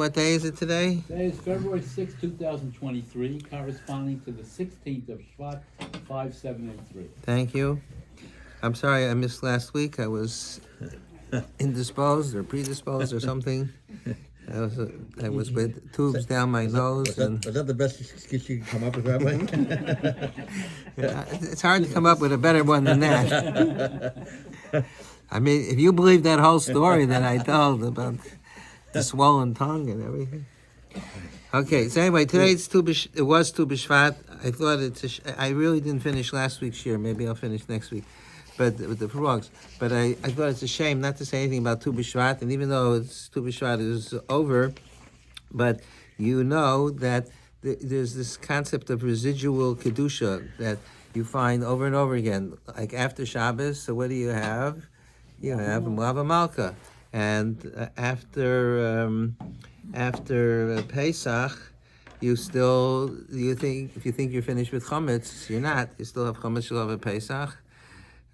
What day is it today? Today is February 6, 2023, corresponding to the 16th of Shvat, 5783. Thank you. I'm sorry I missed last week. I was indisposed or predisposed or something. I was with tubes down my nose. Was that the best excuse you can come up with, Rabbi? It's hard to come up with a better one than that. I mean, if you believe that whole story that I told about the swollen tongue and everything. Okay, so anyway, today it was Tu B'Shvat. I thought I really didn't finish last week's year. Maybe I'll finish next week, but with the frogs. But I thought it's a shame not to say anything about Tu B'Shvat. And even though Tu B'Shvat is over, but you know that there's this concept of residual kedusha that you find over and over again. Like after Shabbos, so what do you have? You have Mlava Malka, and after Pesach, you think if you think you're finished with chametz, you're not. You still have chametz shel Pesach.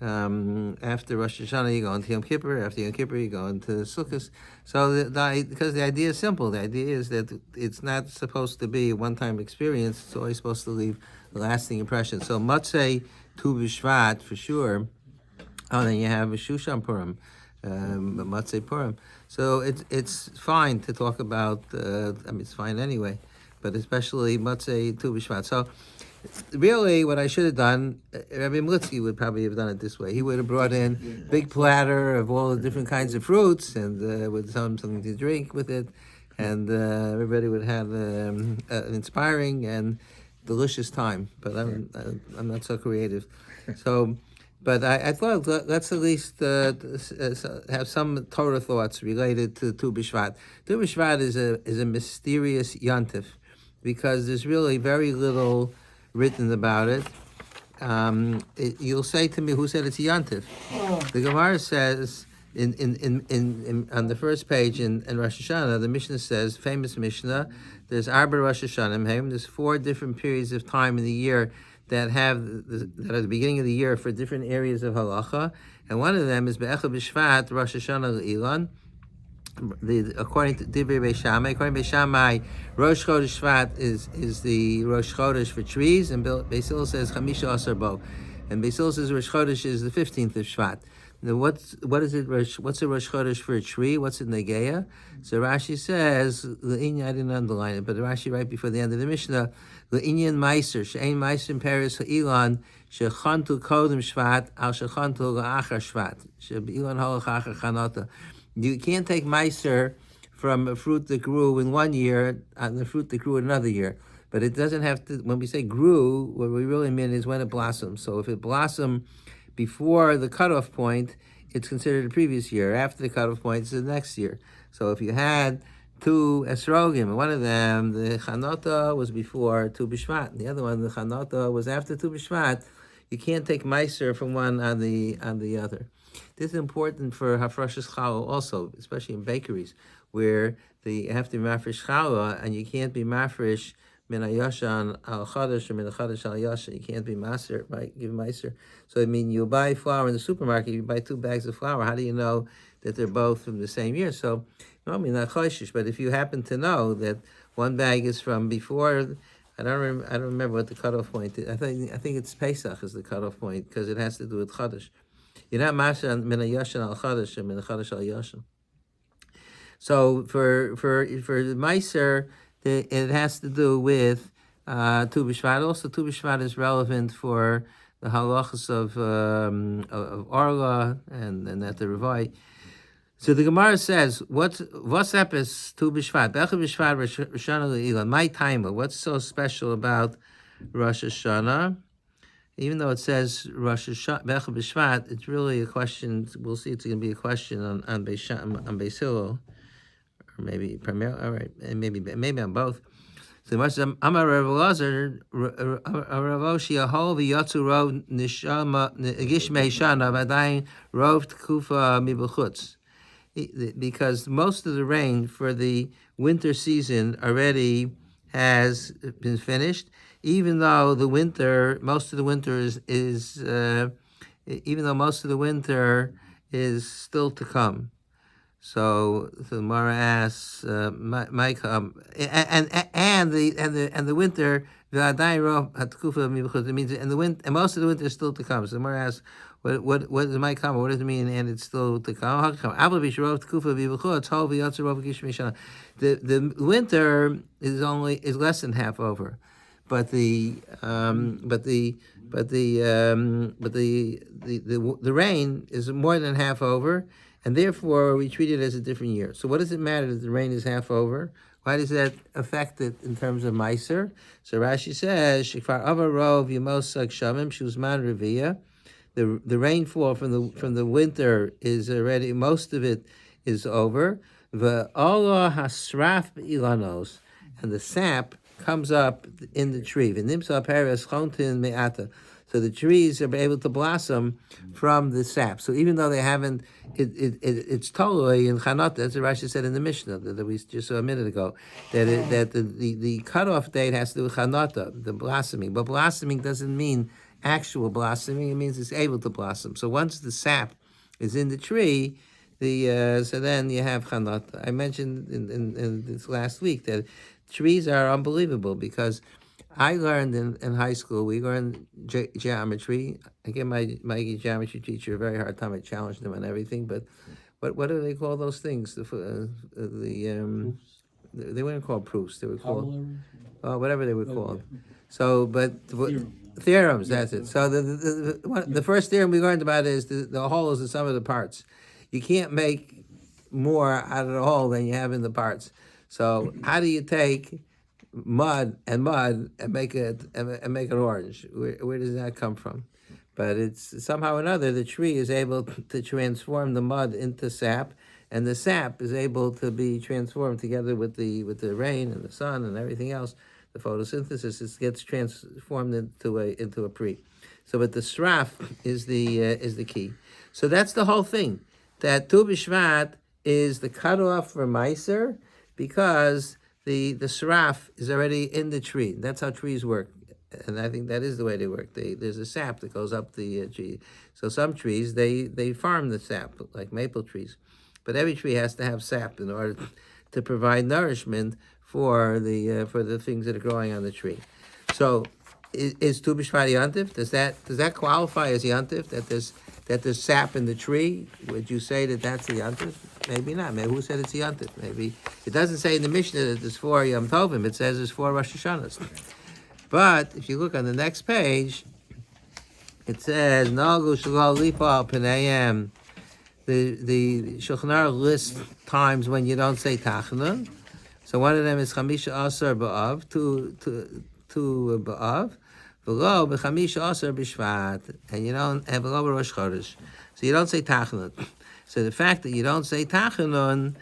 After Rosh Hashanah, you go into Yom Kippur. After Yom Kippur, you go into Sukkot. So because the idea is simple. The idea is that it's not supposed to be a one-time experience. It's always supposed to leave a lasting impression. So Matzei Tu B'Shvat for sure. Oh, then you have a Shushan Purim, Matzei Purim. So it's fine to talk about. It's fine anyway, but especially Matzei Tu B'Shvat. So really, what I should have done, Rabbi Mlitzky would probably have done it this way. He would have brought in big platter of all the different kinds of fruits and with something to drink with it, and everybody would have an inspiring and delicious time. But I'm not so creative, so. But I thought let's at least have some Torah thoughts related to Tu B'Shvat. Tu B'Shvat is a mysterious yontif because there's really very little written about it. You'll say to me, who said it's a yontif? The Gemara says in on the first page in Rosh Hashanah, the Mishnah says, famous Mishnah, there's Arba Rosh Hashanah, there's 4 different periods of time in the year that are the beginning of the year for different areas of halacha, and one of them is Be'echad B'Shvat Rosh Hashanah L'Ilan. According to Divrei Beis Shammai, Rosh Chodesh Shvat is the Rosh Chodesh for trees, and Beis Hillel says Chamisha Asar Bo, and Beis Hillel says Rosh Chodesh is the 15th of Shvat. Now, what is it? What's a Rosh Chodesh for a tree? What's it Negeya? So Rashi says, I didn't underline it, but Rashi right before the end of the Mishnah, L'inyan Meiser, She'ein Meiser in Paris Ha'ilan, Shechantu Kodem Shvat, Al Shechantu La'achar Shvat, She'ilan Holach Achar Chanota. You can't take Meiser from a fruit that grew in one year and the fruit that grew in another year. But it doesn't have to, when we say grew, what we really mean is when it blossoms. So if it blossomed before the cutoff point, it's considered the previous year. After the cutoff point, it's the next year. So if you had 2 esrogim, one of them, the chanota was before Tu B'Shvat, and the other one, the chanota, was after Tu B'Shvat, you can't take meiser from one on the other. This is important for hafrashas challah also, especially in bakeries, where you have to be mafresh challah, and you can't be mafresh min hayashan al chadash or min chadash al yashan. You can't be maser, right? Give meiser. So I mean, you buy flour in the supermarket, you buy 2 bags of flour. How do you know that they're both from the same year? So, normally not choishish, but if you happen to know that one bag is from before, I don't remember what the cutoff point is. I think it's Pesach is the cutoff point because it has to do with chadash. You're not maser min hayashan al chadash or min chadash al yashan. So for meiser, it has to do with Tu B'Shvat. Also, Tu B'Shvat is relevant for the halachas of Orla and at the Revai. So the Gemara says, what's up is Tu B'Shvat? Be'echad B'Shvat Rosh Hashanah L'Ilan. My timer. What's so special about Rosh Hashanah? Even though it says Rosh Hashanah Be'echad B'Shvat, it's really a question. We'll see. It's going to be a question on Beis Hillel. Or maybe primarily, all right, and maybe on both. So much Amar Rav Elazar, Rav Oshi Ahol v'Yatzu Rov Nishama Gishmei Shana V'Adayin Rov Tkufa Mibachutz, because most of the rain for the winter season already has been finished. Even though most of the winter is still to come. So the Gemara asks, Mike, and the winter, it means and the winter, and most of the winter is still to come. So the Gemara asks, what does might come? What does it mean? And it's still to come. The winter is less than half over, but the rain is more than half over, and therefore we treat it as a different year. So what does it matter that the rain is half over? Why does that affect it in terms of Meiser? So Rashi says, Shekfar Avarov Yemosag Shamim Shuzman Revia. The rainfall from the winter is already, most of it is over. The Allah hasraf ilanos, and the sap comes up in the tree. So the trees are able to blossom from the sap. So even though they haven't, it's totally in Chanot, as Rashi said in the Mishnah that we just saw a minute ago, that the cutoff date has to do with Chanota, the blossoming. But blossoming doesn't mean actual blossoming; it means it's able to blossom. So once the sap is in the tree, so then you have Chanota. I mentioned in this last week that trees are unbelievable because I learned in high school, we learned geometry. I gave my geometry teacher a very hard time. I challenged him on everything, but what do they call those things? They weren't called proofs. They were called whatever they were called. So, but theorems. That's it. So the first theorem we learned about is the whole is the sum of the parts. You can't make more out of the whole than you have in the parts. So how do you take mud and make it orange? Where does that come from? But it's somehow or another the tree is able to transform the mud into sap, and the sap is able to be transformed together with the rain and the sun and everything else. The photosynthesis, it gets transformed into a pre. So, but the sraf is the key. So that's the whole thing. That Tu Bishvat is the cutoff for Meiser because the sraf is already in the tree. That's how trees work, and I think that is the way they work. There's a sap that goes up the tree. So some trees they farm the sap, like maple trees, but every tree has to have sap in order to provide nourishment for the things that are growing on the tree. So is Tu B'Shvat Yantif? Does that qualify as Yantif? That there's sap in the tree? Would you say that that's a Yantif? Maybe not. Maybe who said it's a Yantif? Maybe it doesn't say in the Mishnah that there's 4 Yom Tovim. It says there's 4 Rosh Hashanahs. But if you look on the next page, it says Nagu Shalal Lipa Al Penayim. The Shulchan Aruch lists times when you don't say Tachanun. So one of them is Chamisha Asar Ba'av, two Ba'av, V'lo B'Chamisha Asar B'Shvat, and you don't have V'lo B'Rosh Chodesh. So you don't say Tachanun. So the fact that you don't say Tachanun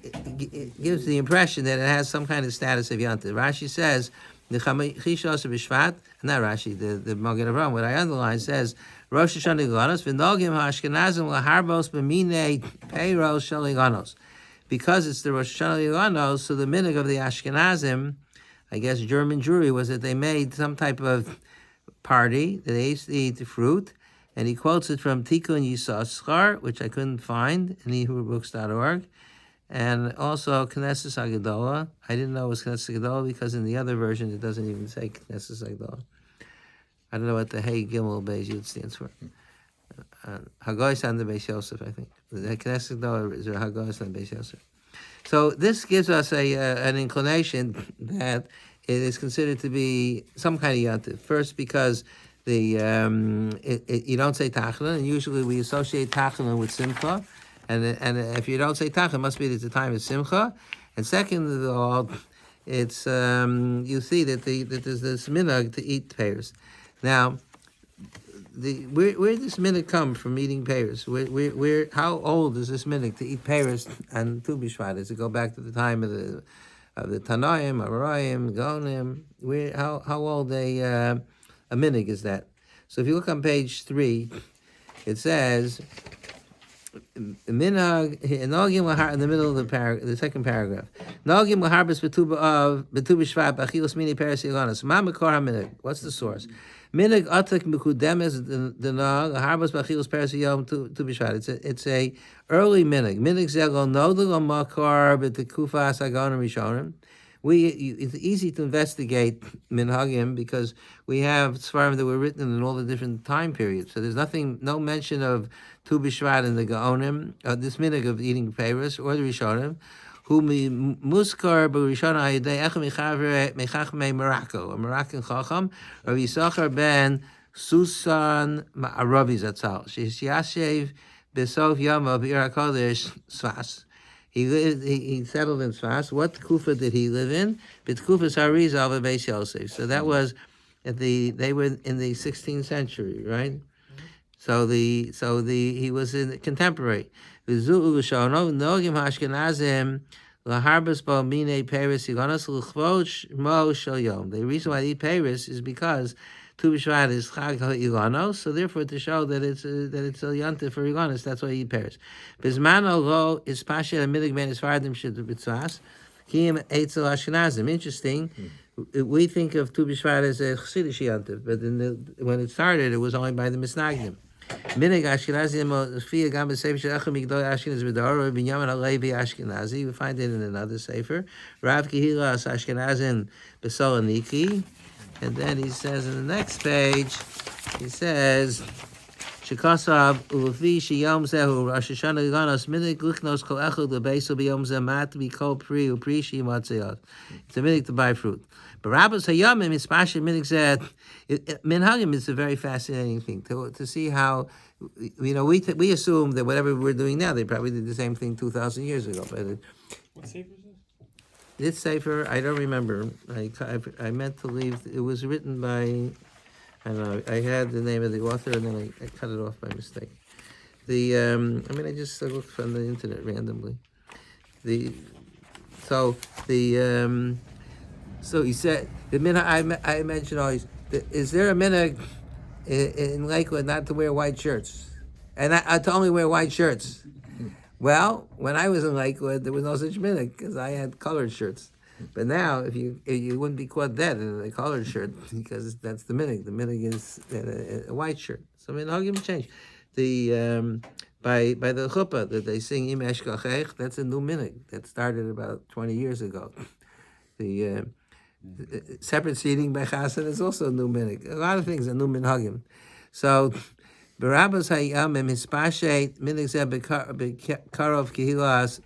it gives the impression that it has some kind of status of Yantiv. Rashi says the Chamisha Asar B'Shvat, not Rashi, the Magen Avraham. What I underline says Rosh Hashanah Iganos V'Nogim HaAshkenazim LaHarbos B'Minei Peiros Shel Iganos. Because it's the Rosh Hashanah Iganos, so the minig of the Ashkenazim, I guess German Jewry, was that they made some type of party that they used to eat the fruit, and he quotes it from Tikkun Yisachar, which I couldn't find in HebrewBooks.org, and also Knesset Hagdolah. I didn't know it was Knesset Hagdolah because in the other version it doesn't even say Knesset Hagdolah. I don't know what the Hey Gimel Beis Yud stands for. Hagoyis and the Beis Yosef, I think. The Knesset Hagdolah is Hagoyis and Beis Yosef. So this gives us an inclination that it is considered to be some kind of yantiv. First, because you don't say tachanun, and usually we associate tachanun with simcha, and if you don't say tachanun, it must be at the time of simcha. And second of all, it's you see that there's this minhag to eat pears. Now, where did this minhag come from eating pears? Where how old is this minhag to eat pears and Tu B'Shvat? Does it go back to the time of the Tanaim, Amoraim, Gaonim? How old a minhag is that? So if you look on page 3, it says Minhag Nogim Lahar in the middle of the second paragraph. Nogim Laharbis Betuba Shvat Bachilus Mini Paris Ilanis. Mamakor HaMinhag. What's the source? Minhag Atak Mikudemes the Nog Laharbis Bachilus Paris Yom Tu Bishvat. It's a early minhag. Minhag Zego Nodel Makar Betekufas Agon Rishonim. It's easy to investigate minhagim because we have svarim that were written in all the different time periods. So there's no mention of Tu B'Shvat in the Gaonim, this minhag of eating peiros, or the Rishonim, who muskar b'Rishona ayidei echem mechachmei Morocco, a Moroccan chacham, Rav Yisachar ben Susan Ma'aravi Zatzal, Sheyashev b'sof yama b'ir HaKodesh Sfas. He settled in Sfas. What kufa did he live in? B'tkufas Harizal v'Beis Yosef. So that was they were in the 16th century, right? So he was in contemporary. Nogim Hashkenazim laharbas bo mine Paris yiganos l'chvod mo shel yom. The reason why they eat Paris is because Tu B'Shvat is Chag HaIlanos, so therefore to show that it's a yontif for Ilanos, that's why he eat Paris. Bizmano lo is pasha midig ben isfardim shid b'tzvas kim eitzel Ashkenazim. Interesting. We think of Tu B'Shvat as a Chassidish yontif, but when it started, it was only by the Misnagdim. Minig Ashkenazim fia gam b'sefer she'echem migdol Ashkenaz b'dor Binyamin Halevi Ashkenazi. We find it in another sefer. Rav Kehilas Ashkenazim b'Saloniki. And then he says in the next page, he says, Shekasav ulefi sheyom zehu Rosh Hashanah Ilanos minig lichnos kol echad lebeso b'yom zeh mat b'kol pri upri sheyimatzeyot. It's a minig to buy fruit. But Rabbos hayomim is pasha minig zeh. Minhagim is a very fascinating thing to see how, we assume that whatever we're doing now, they probably did the same thing 2,000 years ago. But What sefer is this? this sefer, I don't remember. I meant to leave. It was written by, I don't know. I had the name of the author, and then I cut it off by mistake. I just looked from the internet randomly. So he said the minhag. I mentioned always. Is there a minhag in Lakewood not to wear white shirts, and to only wear white shirts? Well, when I was in Lakewood, there was no such minhag because I had colored shirts. But now, if you wouldn't be caught dead in a colored shirt because that's the minhag. The minhag is a white shirt. So minhagim change. By the chuppah that they sing Im Eshkachech, that's a new minhag that started about 20 years ago. The separate seating by Chassan is also a new minhag. A lot of things are new minhagim. So. Barabbas hayamim hispashet minig zeh bekarov kihilas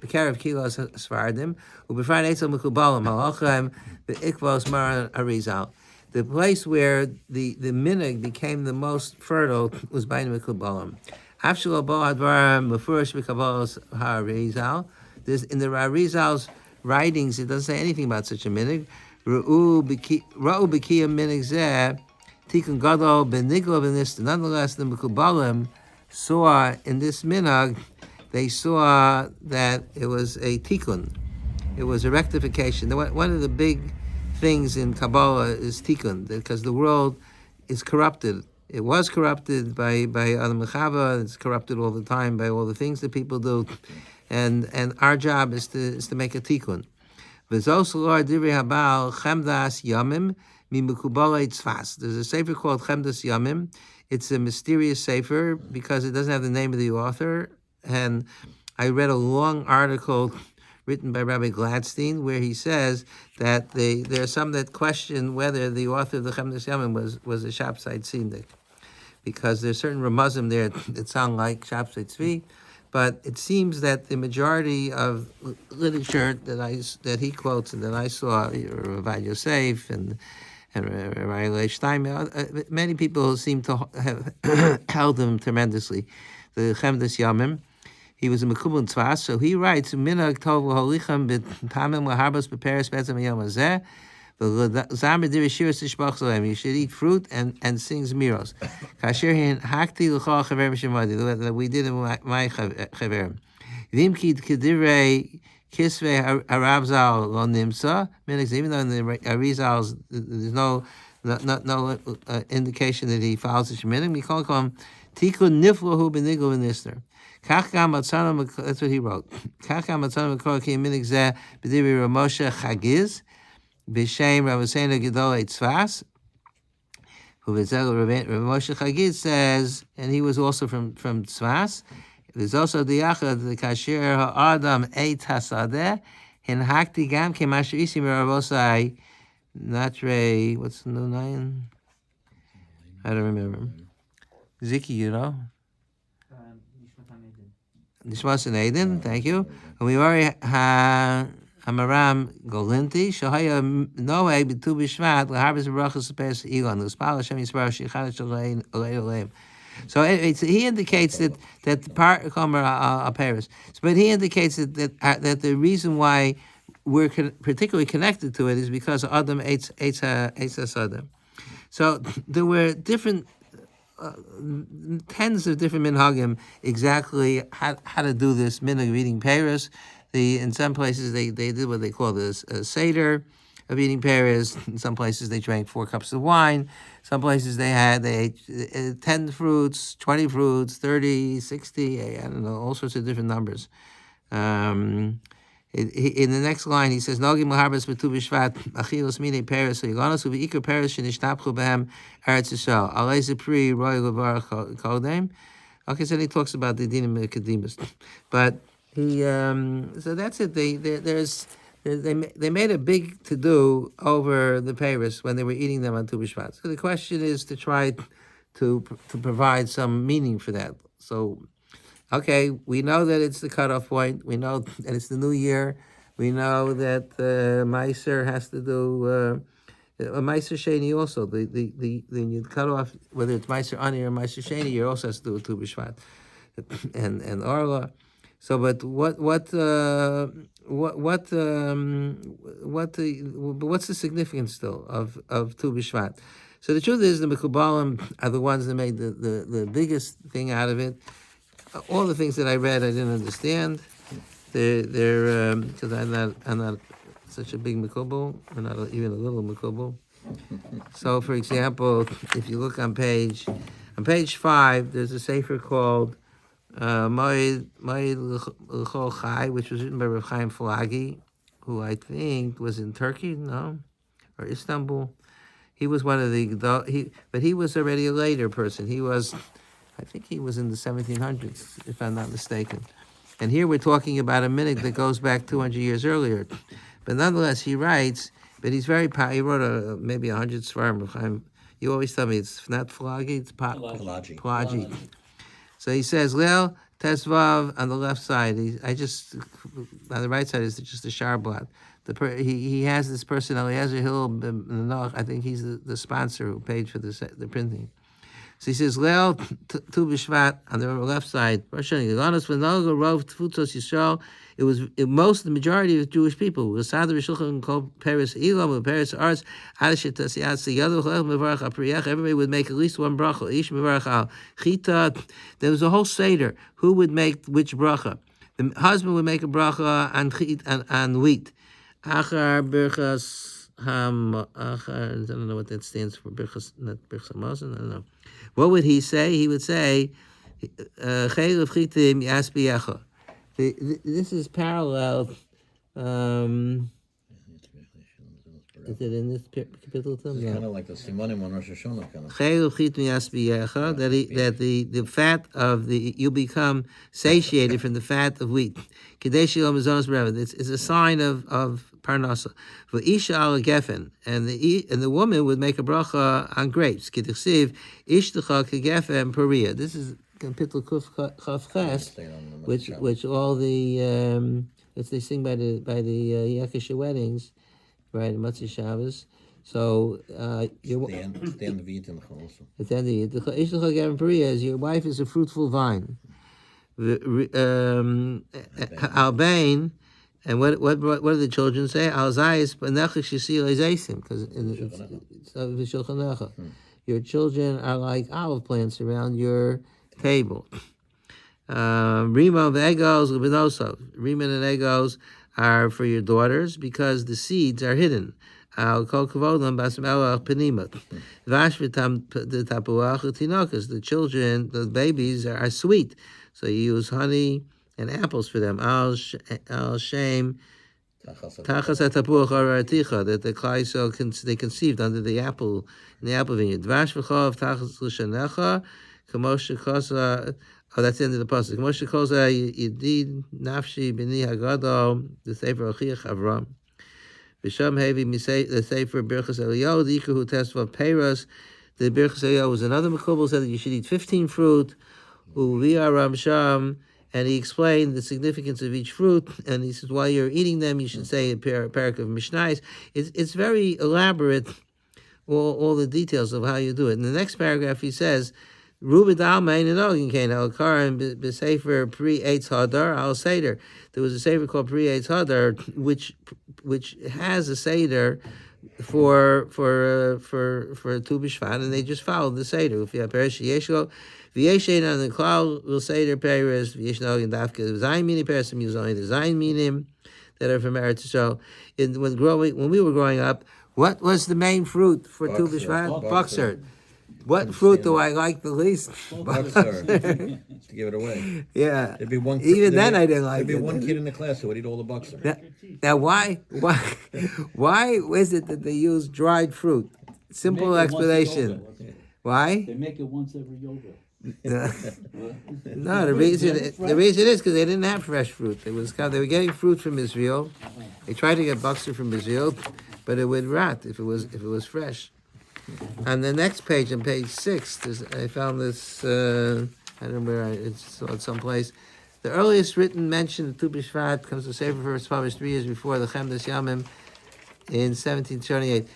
svardim ubefrad etzel mekubalim halachem beikvos maran arizal. The place where the minhag became the most fertile was by mekubalim. Afshalo bo hadvarim mefurish bekabalos harizal. There's in the Arizal's writings, it doesn't say anything about such a minhag. Ra'u b'kiyam minig zeh. Tikkun Gadol benigla b'nista. Nonetheless, the Mekubalim saw in this minhag, they saw that it was a tikkun. It was a rectification. One of the big things in Kabbalah is tikkun, because the world is corrupted. It was corrupted by Adam Mechava. It's corrupted all the time by all the things that people do, and our job is to make a tikkun. V'zos l'or divrei habal chemdas yamim. There's a sefer called Chemdas Yamim. It's a mysterious sefer because it doesn't have the name of the author. And I read a long article written by Rabbi Gladstein where he says that there are some that question whether the author of the Chemdas Yamim was a Shapsai Tzimdik, because there's certain Ramazim there that sound like Shapsai Tzvi. But it seems that the majority of literature that he quotes and that I saw, Rabbi Yosef and Rabbi Stein, many people seem to have held him tremendously. The Chemdas Yamim, he was a Mekubal Tzvas, so he writes, Minhag tov v'holichem b'tamim l'harbos b'peres betzem yom hazeh, v'zamer dirishiras tishbach zolem. You should eat fruit and sing zmiros. Kasher hin hakti l'chol chaverim shemadi, that we did in my chaverim. Vim ki k'divrei Kisvei Harabzal lo nimsa. Even though in the Arizal's there's no indication that he follows the Sheminim, we call him Tikkun Niflahu Beniglu V'Nisner. That's what he wrote. Kacham matzanu mekor ki minig zeh b'dibri Rav Moshe Chagiz b'shem Rav Hussein Gedol Eitzvas. Who Rav Moshe Chagiz says, and he was also from Tzvas. There's also the Yachad the Kasher Ha'adam Eit Hasadeh in Hakti Gam Kemasher Isim Ravosai Natre. What's the new name? I don't remember. Ziki, you know. Nishmas and Aiden, thank you. And we already had Hamaram Golinti, Shahaya Noe B'tu B'Shvat, L'Harbis Brachas Pes Elon, L'Spal Hashem Yisrael Shechad Shalei Oleim. So he indicates that the part are Paris, but he indicates that the reason why we're particularly connected to it is because Adam Eitz Hasadam. So there were different. Tens of different minhagim exactly how to do this minhag of eating paris. In some places they did what they call this a seder of eating paris. In some places they drank 4 cups of wine. Some places they ate 10 fruits, 20 fruits, 30, 60, I don't know, all sorts of different numbers. In the next line, he says, "Nogim laharbes b'tu b'shvat achilos mine peres yiganos uveikar peres shenishtabchu behem eretz Yisrael alei zepri roy levarach kodem." Okay, so he talks about the dinim akademus, but he so that's it. They made a big to do over the peres when they were eating them on Tu B'Shvat. So the question is to try to provide some meaning for that. So. Okay, we know that it's the cutoff point. We know that it's the new year. We know that Meiser has to do Meiser Sheni also. When you cut off, whether it's Meiser Ani or Meiser Sheni, you also has to do a Tu B'Shvat and Orla. So, but what's the significance still of Tu B'Shvat? So the truth is, the Mekubalim are the ones that made the biggest thing out of it. All the things that I read, I didn't understand. They're because I'm not such a big Mekubal. I'm not even a little Mekubal. So, for example, if you look on page 5, there's a sefer called Moed L'Chol Chai, which was written by Rav Chaim Falagi, who I think was in Turkey, or Istanbul. He was one of but he was already a later person. I think he was in the 1700s, if I'm not mistaken. And here we're talking about a minute that goes back 200 years earlier. But nonetheless, he writes, but he's very he wrote maybe 100 svarim. You always tell me it's not Falagi, it's Pelagi. So he says, Leil Tesvav on the left side. On the right side is just a sharblat. He has this person, Eliezer Hill Ben Noach. I think he's the sponsor who paid for the printing. So he says, Leil Tu B'Shvat on the left side. It was the majority of Jewish people. There was everybody would make at least one bracha. There was a whole seder. Who would make which bracha? The husband would make a bracha on wheat. Achar birchas. I don't know what that stands for. Birchas, not birchas hamazon. I don't know. What would he say? He would say, "Chayil of chitim yasbiyecha." This is parallel. Is it in this capital? It's kind of like the Simonim on Rosh Hashanah kind of. Chayil of chitim yasbiyecha. That the fat of you become satiated from the fat of wheat. Kadesh yom mazonos b'revet. It's a sign of parnasa. For isha al gefen, and the woman would make a bracha on grapes. K'dichsiv ishtecha kegefen peria. This is kapitel kuf ches, which all the which they sing by the Yakisha weddings, right? Matzah Shabbos. So your the end of Yitin also. At the end of ishtecha gefen peria is your wife is a fruitful vine. Albain. And what do the children say? Because your children are like olive plants around your table. Rima of egos, Rima and egos are for your daughters because the seeds are hidden. The children, the babies are sweet. So you use honey and apples for them. Al Shem Tachas Atapuach Araticha, that the Klai they conceived under the apple in the apple vineyard. Dvash v'chov Tachas Lushanecha, Kamosha Kosa. Oh, that's the end of the pasuk. Kamosha Kosa Yedid Nafshi B'ni Hagado, the Sefer Ochiach Avram. V'sham Hevi the Sefer Birchas Eliyahu, the Iker who testified Peiros. The Birchas Eliyahu was another Mekubal, said that you should eat 15 fruit. Uvia Ramsham. And he explained the significance of each fruit. And he says, while you're eating them, you should say a parak of Mishnais. It's very elaborate, all the details of how you do it. In the next paragraph, he says, Rubid al-Main and Ogin al-Karim b'Sefer Pri-Eitz Hadar al-Seder. There was a Sefer called Pri-Eitz Hadar, which has a Seder for Tu B'Shvat, and they just followed the Seder. If you have Perish Yeshlo, V'yeshein on the Klal will Seder Peres, V'yeshno and Dafka Zayin Minim Peres, and use only the Zayin Minim that are from Eretz. So, when we were growing up, what was the main fruit for Tu B'Shvat? Boxer. What fruit do I like the least? Boxer. To give it away. Yeah. There'd be one. Even then, I didn't like it. There'd be one kid in the class who would eat all the boxer. Now, why is it that they use dried fruit? Simple explanation. Why? They make it once every yoga. No, the reason is because they didn't have fresh fruit. They were getting fruit from Israel. They tried to get boxer from Israel, but it would rot if it was fresh. On the next page, on page 6, I found this. I don't know where it's someplace. The earliest written mention of Tu B'Shvat comes to Sefer first published 3 years before the Chemdas Yamim in 1728.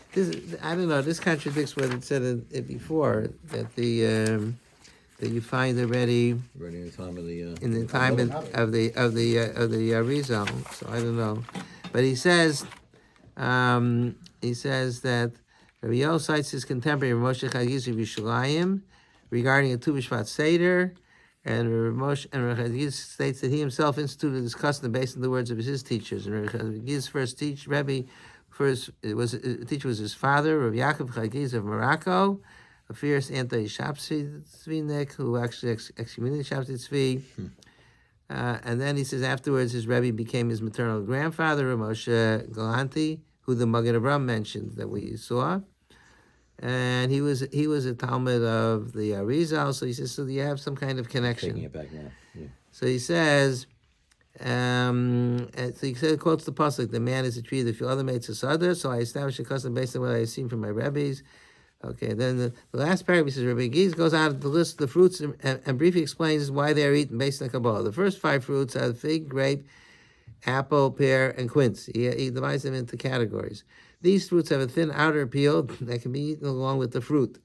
I don't know. This contradicts what it said it before, that that you find already in the time of the Arizal. So I don't know, but he says that Rabbi Yoel cites his contemporary Moshe Chagiz of Yishalayim regarding a Tu B'Shvat Seder, and Rabbi Chagiz states that he himself instituted this custom based on the words of his teachers. And Rabbi Chagiz's teacher was his father, Rabbi Yaakov Chagiz of Morocco, a fierce anti-Shapsi Tzvinik who actually excommunicated Shapsi Tzvi. And then he says afterwards his Rebbe became his maternal grandfather, Moshe Galanti, who the Magen Avraham mentioned that we saw. And he was a Talmud of the Arizal, so he says, so you have some kind of connection. Taking it back now. Yeah. So he says, quotes the pasuk, the man is a tree that few other mates is other, so I established a custom based on what I have seen from my rabbis. Okay, then the last paragraph says, Rabbi Giz goes on to list the fruits and briefly explains why they are eaten based on Kabbalah. The first 5 fruits are fig, grape, apple, pear, and quince. He divides them into categories. These fruits have a thin outer peel that can be eaten along with the fruit.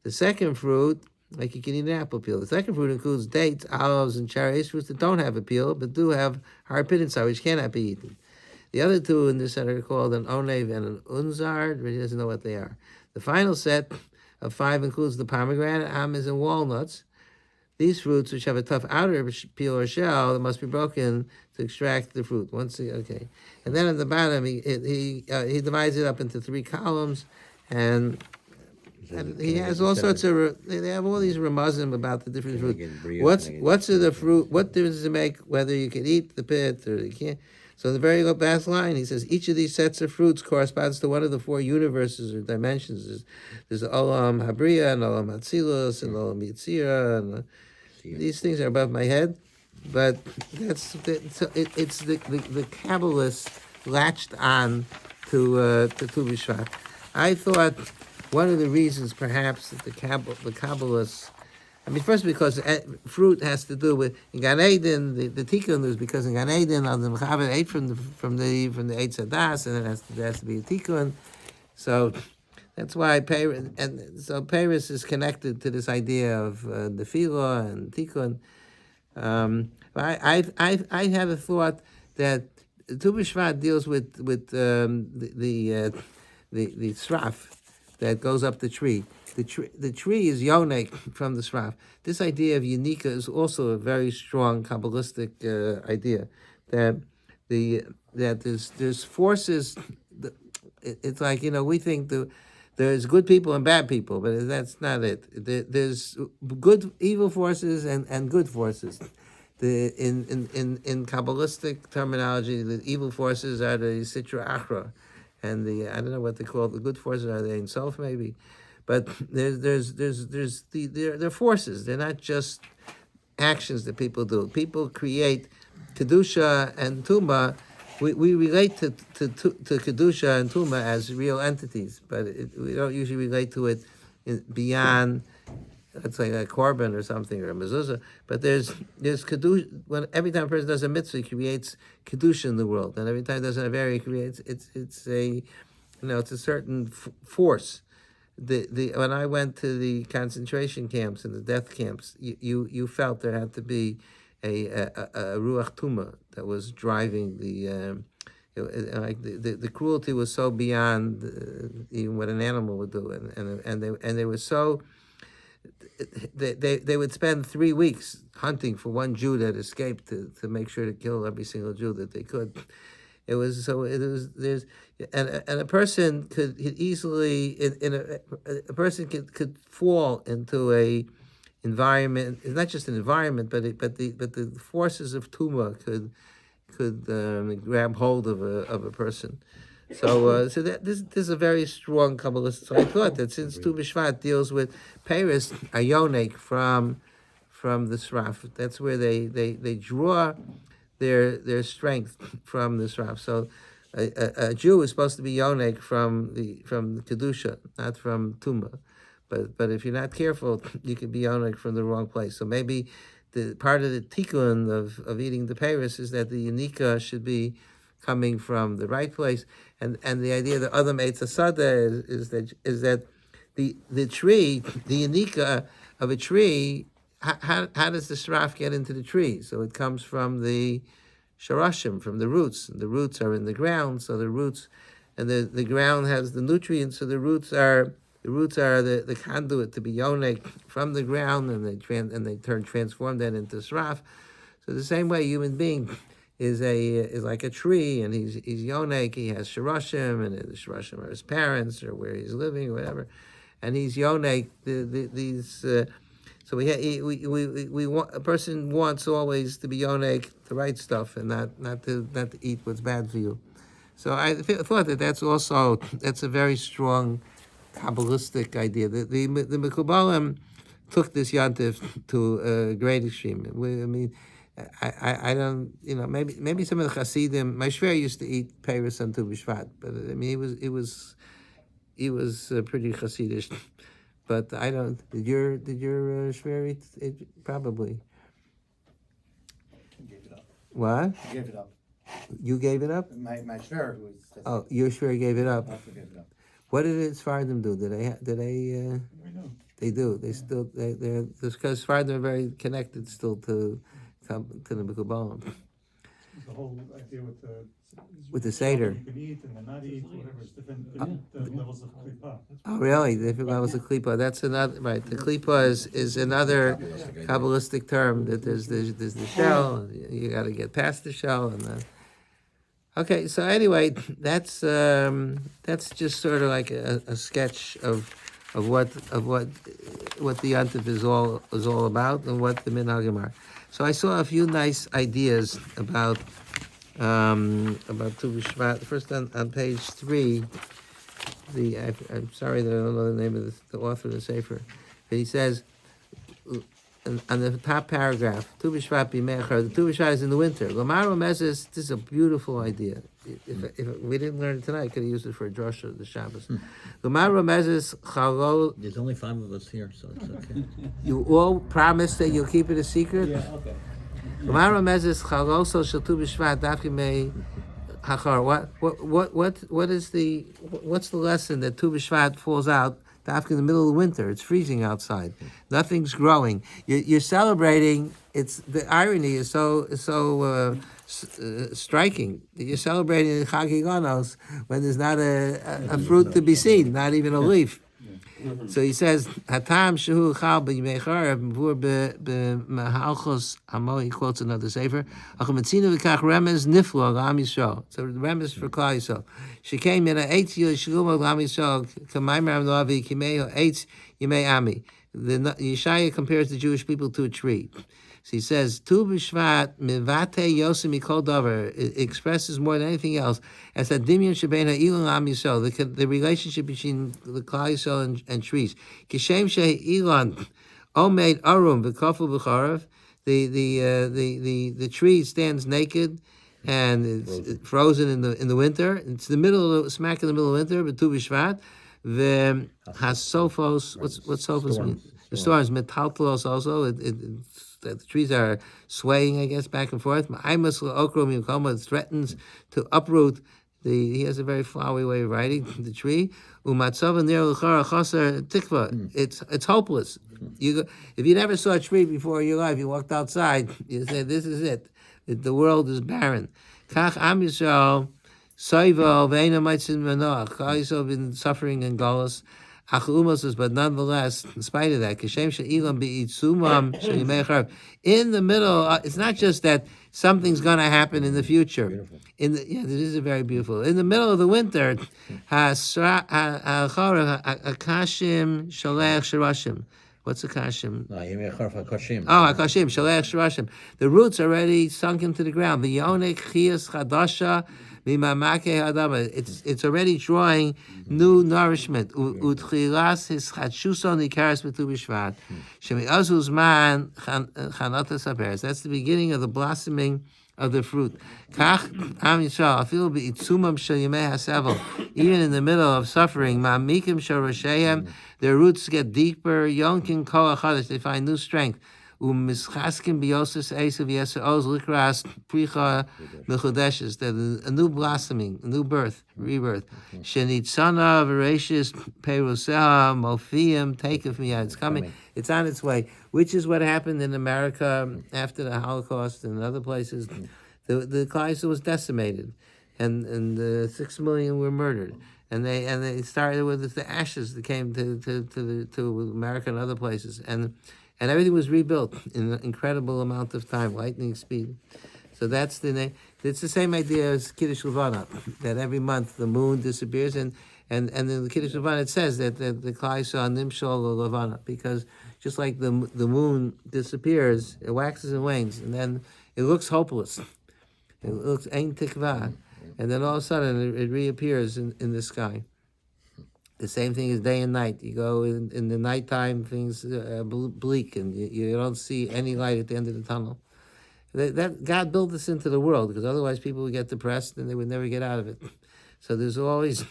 The second fruit, like you can eat an apple peel. The second fruit includes dates, olives, and cherries, fruits that don't have a peel, but do have hard pit inside, which cannot be eaten. The other 2 in this set are called an onev and an unzar, but he doesn't know what they are. The final set of 5 includes the pomegranate, almonds, and walnuts. These fruits, which have a tough outer peel or shell, that must be broken to extract the fruit. And then at the bottom, he divides it up into 3 columns, and he has all sorts of. They have all these ramazim about the different fruits. What's the fruit? What difference does it make whether you can eat the pit or you can't? So in the very last line, he says, each of these sets of fruits corresponds to one of the 4 universes or dimensions. There's Olam Habriya, and Olam Hatzilus, and Olam Yitzira, and these things are above my head. But it's the Kabbalists latched on to Tu B'Shvat. I thought one of the reasons, perhaps, that the Kabbalists, first because fruit has to do with in Gan Eden. The tikkun is because in Gan Eden, the Mechaber ate from the Eitz Hadas, and there has to be a tikkun. So that's why Paris is connected to this idea of the Nefila and tikkun. I have a thought that Tu B'Shvat deals with the sraf that goes up the tree. The tree is yonek from the sraf. This idea of Unika is also a very strong Kabbalistic idea that there's forces. It's like we think there's good people and bad people, but that's not it. There's evil forces and good forces. in Kabbalistic terminology, the evil forces are the Sitra Achra, and the I don't know what they call it, the good forces are they in Sof maybe, but they're forces. They're not just actions that people do. People create kedusha and tuma. We relate to kedusha and tuma as real entities, but we don't usually relate to it beyond, let's say, a korban or something, or a mezuzah. But there's kedusha. When every time a person does a mitzvah, he creates kedusha in the world, and every time he does an avera, he creates it's a it's a certain force. When I went to the concentration camps and the death camps, you felt there had to be a ruach tuma that was driving the cruelty was so beyond even what an animal would do, and they were so. They would spend 3 weeks hunting for one Jew that escaped to make sure to kill every single Jew that they could. There's and a person could easily a person could fall into a environment. It's not just an environment, but the forces of tuma could grab hold of a person. So that this is a very strong Kabbalist. So I thought that since Tu B'Shvat deals with Paris, a yonik from the Sraf, that's where they draw their strength from the Sraf. So a Jew is supposed to be yonik from Kedusha, not from Tumba. But if you're not careful, you could be yonik from the wrong place. So maybe the part of the tikkun of eating the Paris is that the Yanika should be coming from the right place, and the idea that Adam Eitz Asada is that the tree, the Yanika of a tree, how does the shraf get into the tree? So it comes from the sharashim, from the roots. The roots are in the ground, so the roots, and the ground has the nutrients, so the roots are the conduit to be yonek from the ground, and they transform that into sraf. So the same way, human being is like a tree, and he's yonek. He has sharashim, and the sharashim are his parents or where he's living or whatever, and he's yonek. These. So we want, a person wants always to be yonek, the right stuff, and not to eat what's bad for you. So I thought that's a very strong Kabbalistic idea. The Mekubalim took this yantif to a great extreme. I don't, maybe some of the Hasidim. My shver used to eat Paris on Tu B'Shvat, but I mean he was pretty Hasidish. But I don't. Did your shver eat it? Probably. Gave it up. What? Gave it up. You gave it up? My shver was. Oh, your shver gave it up. I also gave it up. What did the Sfardim do? Did they? They do. They still. They're because Sfardim are very connected still to the Mekubalim. The whole idea With the Seder. You can eat and not eat, whatever. It's different levels of klipa. Oh, really? Different levels of klipa. That's another right. The klipa is another Kabbalistic term. That there's the shell. You got to get past the shell, and okay. So anyway, that's just sort of like a sketch of what the yantif is all about, and what the minhagim are. So I saw a few nice ideas about Tu B'Shvat. First on page 3, I'm sorry that I don't know the name of the author of the Sefer, but he says on the top paragraph, Tu B'Shvat b'mechar. The Tu B'Shvat is in the winter. Lomaro mezes. This is a beautiful idea. If we didn't learn it tonight, I could have used it for a drasha of the Shabbos. Lomaro mezes chalol. There's only 5 of us here, so it's okay. You all promise that you'll keep it a secret? Yeah, okay. Lomaro mezes chaloso shel Tu B'Shvat dafki mei hachar. What's the lesson that Tu B'Shvat falls out dafki in the middle of the winter? It's freezing outside. Nothing's growing. You're celebrating. It's the irony is so striking. You're celebrating the Chag Higanos when there's not a fruit to be seen, not even a leaf. So he says, "Hatam shehu chal b'yimei mvur b'mahalchos hamo." He quotes another sefer. Achametzinu v'kach remez niflo l'am Yisrael. So the remez for Klal Yisrael. She came in a eitz yishlumo l'am Yisrael k'maymer amnoavi kimei eitz yimei ami. The Yeshaya compares the Jewish people to a tree. So he says, Tu Bishvat mivate yosem mikol davar. It expresses more than anything else as a dimyon shebein ha'ilon am yisrael, the relationship between the Klal Yisrael and trees. Kishem she'ilon omeid arum v'kofel v'charav. The tree stands naked and it's frozen in the winter. It's smack in the middle of winter, but Tu Bishvat. The hasofos, what's sophos mean? The storms, metaltalos also. The trees are swaying, I guess, back and forth. It threatens to uproot. He has a very flowery way of writing the tree. It's hopeless. If you never saw a tree before in your life, you walked outside, you say, "This is it. The world is barren." Kach Am Yisrael. Klal Yisrael been suffering in Galus. But nonetheless, in spite of that, in the middle, it's not just that something's going to happen in the future. Beautiful. This is very beautiful. In the middle of the winter, Akashim Shalech Shirashim. What's a kashim? Akashim, Shalech Shirashim. The roots already sunk into the ground. V'yonek Chias Chadasha. It's already drawing new nourishment. Utchilas his chatshuson ikaris b'tu b'shvat. Shemi'azuz man chanatas haperes. That's the beginning of the blossoming of the fruit. Kach am Yisrael afilu b'itzumam shel yemei hasevel. Even in the middle of suffering, ma'amikim shel rosheim, their roots get deeper. Yonkin koach chadash. They find new strength. U'mischaskim biyosis esav yesaoz likras pricha mechudeshes. That a new blossoming, a new birth, rebirth. Shenitzana v'reishis peruseha mofiim takef miyad. It's coming. It's on its way. Which is what happened in America after the Holocaust and other places. The Klal Yisrael was decimated, and 6 million were murdered. And they started with the ashes that came to America and other places, and everything was rebuilt in an incredible amount of time, lightning speed. So that's the name. It's the same idea as Kiddush Levana, that every month the moon disappears, and in the Kiddush Levana it says that the Klal Yisrael Nimshol Levana, because just like the moon disappears, it waxes and wanes, and then it looks hopeless. It looks Ein Tikva, and then all of a sudden it reappears in the sky. The same thing as day and night. You go in the nighttime, things bleak, and you don't see any light at the end of the tunnel. That God built this into the world, because otherwise people would get depressed and they would never get out of it. So there's always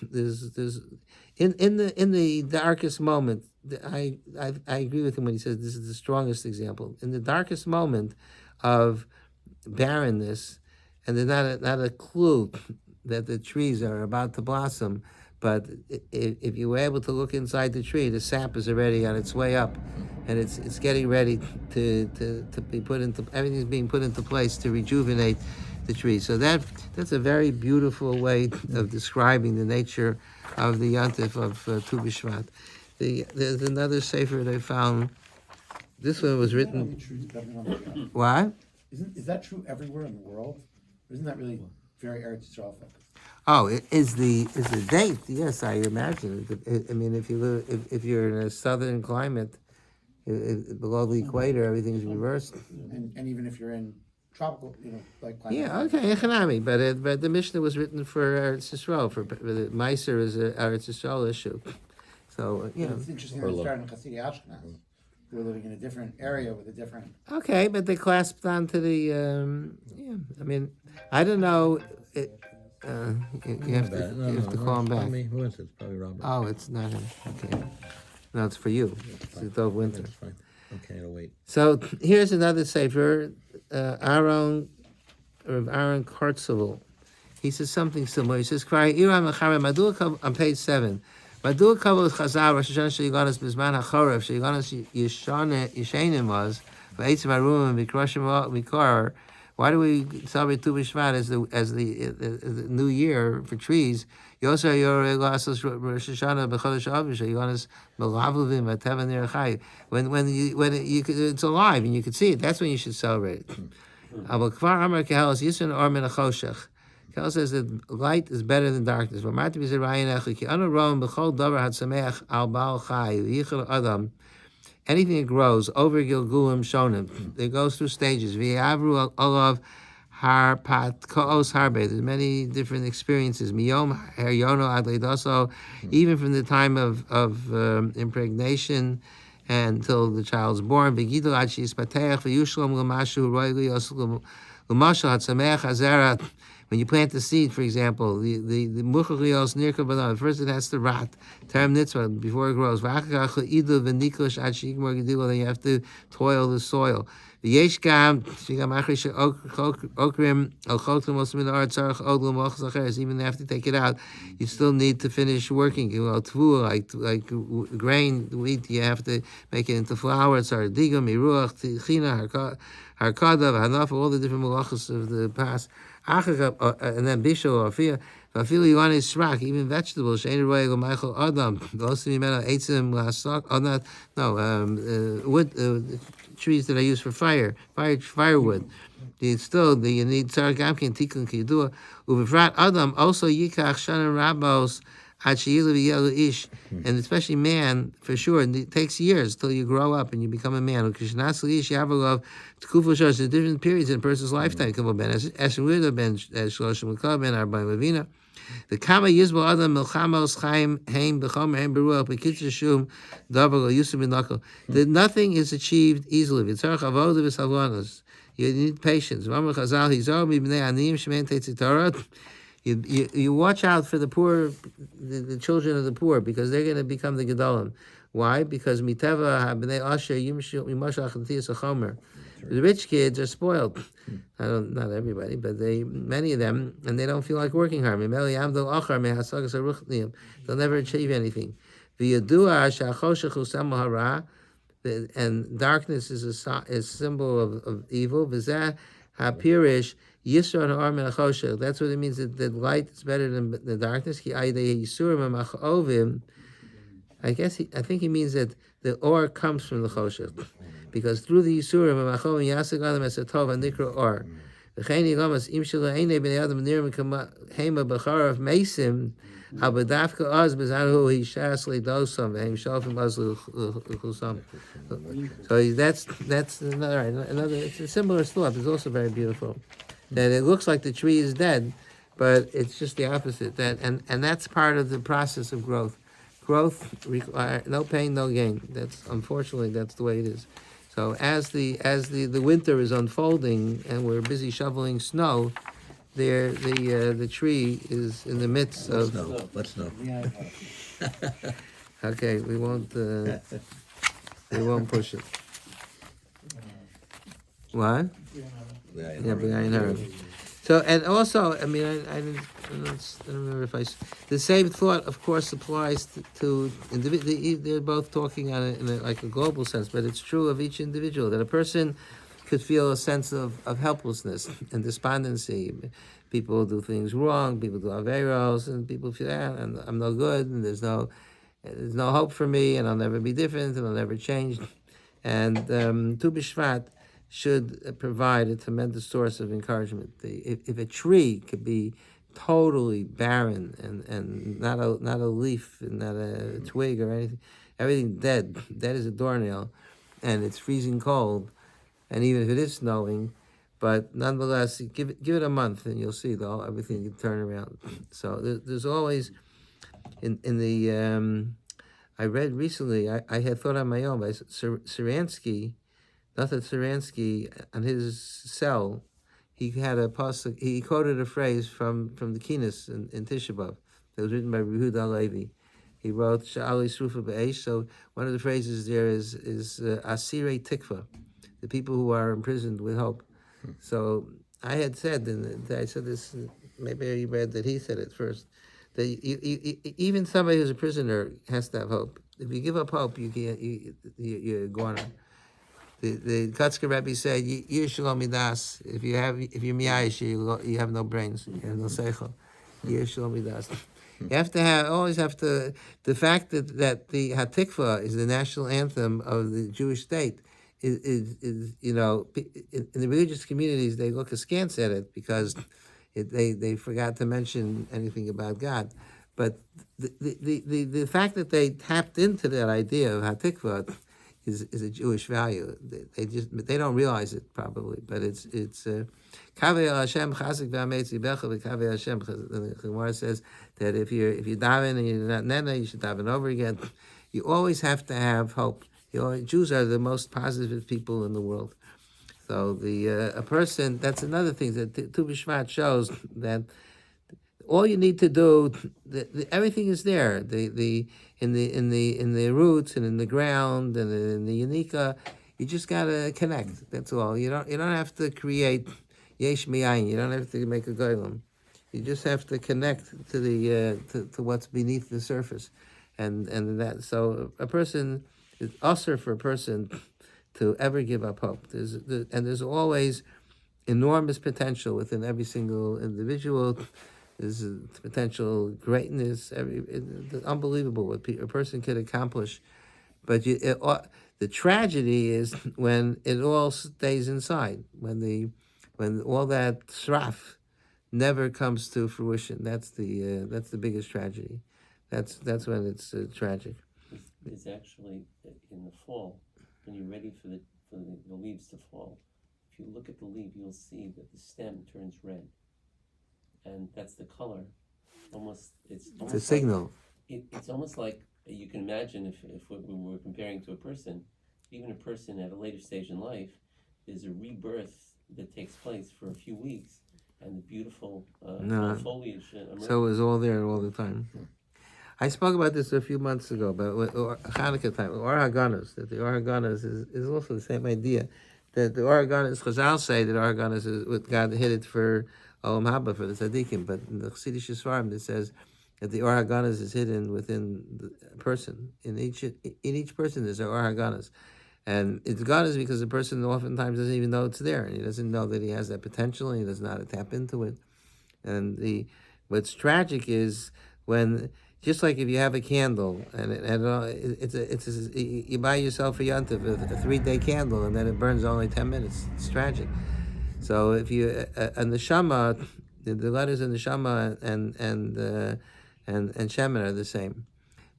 in the darkest moment. I agree with him when he says this is the strongest example. In the darkest moment of barrenness, and there's not a clue that the trees are about to blossom. But if you were able to look inside the tree, the sap is already on its way up, and it's getting ready to be put into, everything's being put into place to rejuvenate the tree. So that's a very beautiful way of describing the nature of the Yantif of Tu B'Shvat. There's another sefer they found. This one was written. What? Is that true everywhere in the world? Or isn't that really very Eretz Yisrael focused? Oh, it is the date? Yes, I imagine. I mean, if you're in a southern climate, below the equator, everything's reversed. And even if you're in tropical, like climate. Yeah, okay, economic, but the Mishnah was written for Eretz Yisrael. For the Meiser is an Eretz Yisrael issue. So It's interesting that it started in Hasidic Ashkenaz. We're living in a different area with a different. Okay, but they clasped onto the. I mean, I don't know. You have to call him back. Who is it? It's probably Robert. Oh, it's not him. Okay. No, it's for you. It's Dov Winter. That's fine. Okay, I'll wait. So here's another sefer, Aaron Kartzevel. He says something similar. He says, on page 7. Madu kavod chazar Rosh Hashanah sheyiganas b'zman hachoref sheyiganas yishenim was v'eitzim harum v'kroshim v'kor. Why do we celebrate Tu B'Shvat as the new year for trees? Yoser yoreh lasos Rosh Hashanah b'chodesh Aviv sheyiganas melavuvim v'tevan nirachai. When it's alive and you can see it, that's when you should celebrate it. Abel kvar amar kehelas yisron or min hachoshech. Kel says that light is better than darkness. anything that grows over Gilgulim Shonim, it goes through stages. V'yavru olav harpat koos harbe. There's many different experiences. Miyom heryono ad leidaso, even from the time of impregnation until the child's born. V'gidol ad sheyispatech v'yushlam l'mashu ro'ili yoslam l'mashal hatzameach azera. When you plant the seed, for example, the muchalios nirka b'lam, first it has to rot, term nitzvah, before it grows. Then you have to toil the soil. V'yesh gam achri okrim al chotrim osmin ar tzarich odlam ochs acheres. Even after you take it out, you still need to finish working. Tvu, like grain, wheat, you have to make it into flour. Tzar digam, miruach, tichina, harkadav, hanaf, all the different malachas of the past. And then bishul or fia, vafili yoni srak, even vegetables. Shein roy go Michael Adam. Also, mimena eitzim lasak. Oh, not no. Wood trees that I use for firewood. You need tzar gamkin tikun kiyudua. Uvivrat Adam also yikach shanan rabos. Ish, and especially man, for sure, it takes years till you grow up and you become a man. There's different periods in a person's lifetime. The Kama Yizbo Adam Milchamos Chaim Haim B'Chomer Haim Beruach B'Kitzur Shum Davar Yusuf B'Nakol. That nothing is achieved easily. V'tzarech avoda v'savlanos. You need patience. V'amar Chazal Hizor B'Bnei Aniyim Shemen Tetzit Torah. You watch out for the poor, the children of the poor, because they're going to become the Gedolim. Why? Because miteva b'nei asher yimashach l'tiyas hachomer. The rich kids are spoiled. Not everybody, but many of them, and they don't feel like working hard. They'll never achieve anything. And darkness is a symbol of evil. Hapirish Yisra and Armin Achosha. That's what it means that light is better than the darkness. I think he means that the or comes from the Chosha, because through the Yisurim and Machovim Yasig Adam Esatov and Nikra or. V'cheini lamas im shelo einei bnei Adam nirim hema b'charav meisim abadavka oz b'zanhu hishas leidosam v'hem shalfim oz l'chusam. So that's another. It's a similar thought. It's also very beautiful. That it looks like the tree is dead, but it's just the opposite. And that's part of the process of growth. Growth requires no pain, no gain. Unfortunately that's the way it is. So as the winter is unfolding and we're busy shoveling snow, the tree is in the midst of. Let's know. Okay, we won't push it. What? Yeah, behind her. So, and also, I mean, I don't remember if the same thought, of course, applies to individuals. They're both talking in a global sense, but it's true of each individual, that a person could feel a sense of helplessness and despondency. People do things wrong, people do averos, and people feel, and I'm no good, and there's no hope for me, and I'll never be different, and I'll never change. And Tu Bishvat should provide a tremendous source of encouragement. If a tree could be totally barren and not a leaf, and not a twig or anything, everything dead as a doornail, and it's freezing cold, and even if it is snowing, but nonetheless, give it a month and you'll see everything can turn around. So there's always in the I read recently, I had thought on my own by Saransky. Nathan Saransky, on his cell, he had he quoted a phrase from the Kines in Tisha B'Av that was written by Yehuda Halevi. He wrote Sha'ali Srufa Be'esh. So one of the phrases there is Asirei Tikva, the people who are imprisoned with hope. So I had said, and I said this, maybe you read that he said it first, that even somebody who's a prisoner has to have hope. If you give up hope, you're gone. The Kotzker Rebbe said, "Yir shalom midas." If you're miyayish, you have no brains, you have no seichel. Yir shalom midas. You have to always have to. The fact that the Hatikva is the national anthem of the Jewish state is in the religious communities, they look askance at it because they forgot to mention anything about God. But the fact that they tapped into that idea of Hatikva is a Jewish value. They don't realize it probably, but it's Kaveh Hashem Chazik V'Ametz Yibecha V'Kaveh Hashem. The Gemara says that if you daven and you're not nena, you should daven over again. You always have to have hope. Jews are the most positive people in the world. So a person, that's another thing that Tu Bishvat shows, that all you need to do, everything is there. In the roots and in the ground and in the Unika, you just gotta connect. That's all. You don't have to create yesh miyayin. You don't have to make a goylem. You just have to connect to the to what's beneath the surface, and that. So a person, it's usher for a person to ever give up hope. There's always enormous potential within every single individual. There's potential greatness, unbelievable what a person could accomplish. But the tragedy is when it all stays inside, when all that sraf never comes to fruition. That's the biggest tragedy. That's when it's tragic. It's actually in the fall, when you're ready for the leaves to fall. If you look at the leaf, you'll see that the stem turns red. And that's the color. It's a signal. It's almost like you can imagine if we were comparing to a person, even a person at a later stage in life, there's a rebirth that takes place for a few weeks, and the beautiful foliage emerges. So it was all there all the time. I spoke about this a few months ago, but Hanukkah time, Or HaGanos, that the Or HaGanos is also the same idea. That the Or HaGanos, Chazal say that Or HaGanos is what God hid it for Olam Haba, for the Tzaddikim, but in the Chassidish Svarim it says that the Or HaGanos is hidden within the person. In each person there's an Or HaGanos. And it's Ganas because the person oftentimes doesn't even know it's there, and he doesn't know that he has that potential, and he doesn't know how to tap into it. And what's tragic is when, just like if you have a candle and you buy yourself a yontif, a 3-day candle, and then it burns only 10 minutes. It's tragic. So if you and the shama, the letters in the shama and shemen are the same.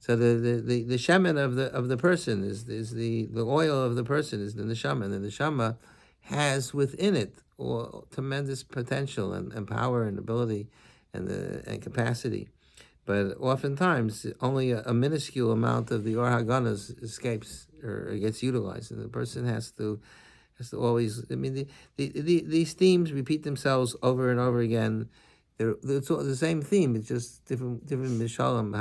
So the shemen of the person is the oil of the person is the neshama, and the neshama has within it tremendous potential and power and ability and capacity. But oftentimes, only a minuscule amount of the Or HaGanos escapes or gets utilized, and the person has to always. I mean, these themes repeat themselves over and over again. It's all the same theme. It's just different mishalim.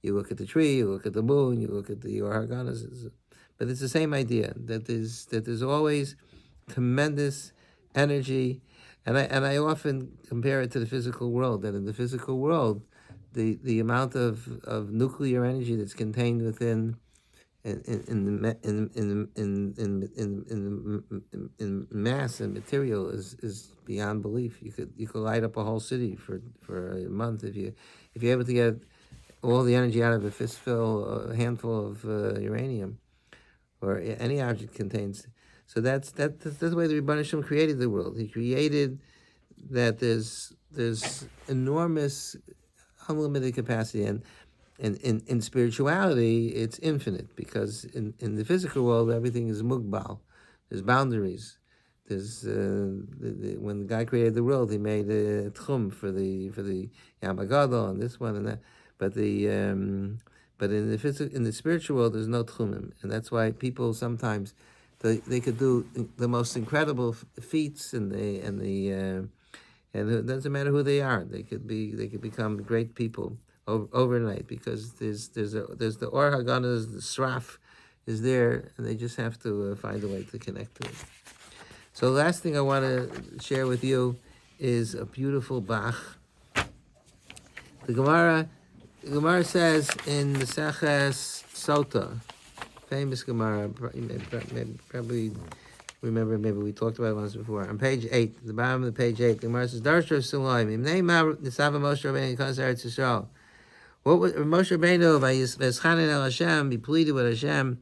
You look at the tree, you look at the moon, you look at the Or HaGanos, but it's the same idea that there's always tremendous energy, and I often compare it to the physical world. That in the physical world, the amount of nuclear energy that's contained within in mass and material is beyond belief. You could light up a whole city for a month if you're able to get all the energy out of a handful of uranium, or any object contains. So that's the way the Rebbeinu Shem created the world. He created that there's enormous, unlimited capacity, and in spirituality it's infinite, because in the physical world everything is mugbal. There's boundaries. There's when God created the world, He made a tchum for the Yam HaGadol and this one and that. But in the spiritual world there's no tchumim, and that's why people sometimes they could do the most incredible feats and it doesn't matter who they are. They could become great people overnight, because there's the Or HaGanos, the sraf is there, and they just have to find a way to connect to it. So the last thing I want to share with you is a beautiful Bach. The Gemara says in the Seches Sota, famous Gemara, probably remember, maybe we talked about it once before. On page 8, the bottom of the page 8, the Gemara says, Darsha Sulaim, Imnei Ma Nisava Moshe Rabbeinu Yikon Eretz Yisrael. What was Moshe Rabbeinu by Veschanan El Hashem? He pleaded with Hashem.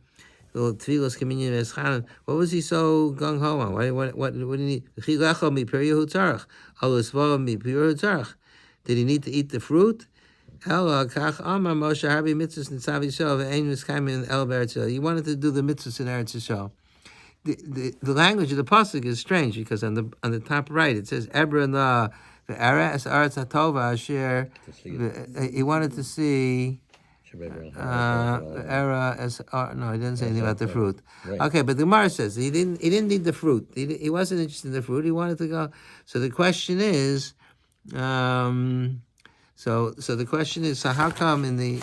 Tfilos communion Veschanan. What was he so gung ho on? What did he? Chilecho mi piriyahu tzarach. Alusvo mi piriyahu tzarach. Did he need to eat the fruit? Ella kach amar Moshe harbi mitzvahs nitzav Yisrael ve'ein miskayim el be'eretz Yisrael. He wanted to do the mitzvahs in Eretz Yisrael. The language of the pasuk is strange because on the top right it says Ebra na ve'era es aretz hatova asher. He wanted to see. Era as no, he didn't say anything about the fruit. Right. Okay, but the Gemara says he didn't need the fruit. He wasn't interested in the fruit. He wanted to go. So the question is, so the question is, so how come in the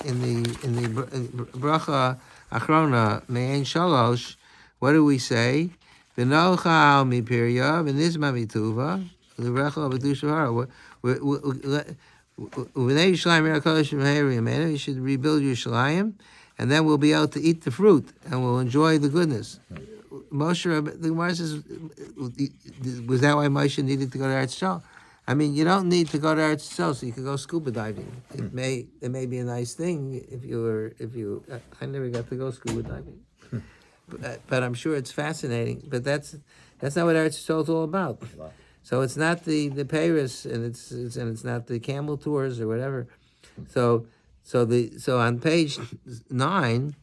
bracha achrona me'en shalosh, what do we say? V'nochal mipirya v'nizma mituva l'recha v'dushavara. You should rebuild Yerushalayim, and then we'll be able to eat the fruit, and we'll enjoy the goodness. Moshe, the Gemara says, was that why Moshe needed to go to Eretz Yisrael? I mean, you don't need to go to Eretz Yisrael so you can go scuba diving. It may be a nice thing if you. I never got to go scuba diving, but I'm sure it's fascinating. But that's not what Eretz Yisrael is all about. So it's not the Paris and it's not the camel tours or whatever. So on page 9,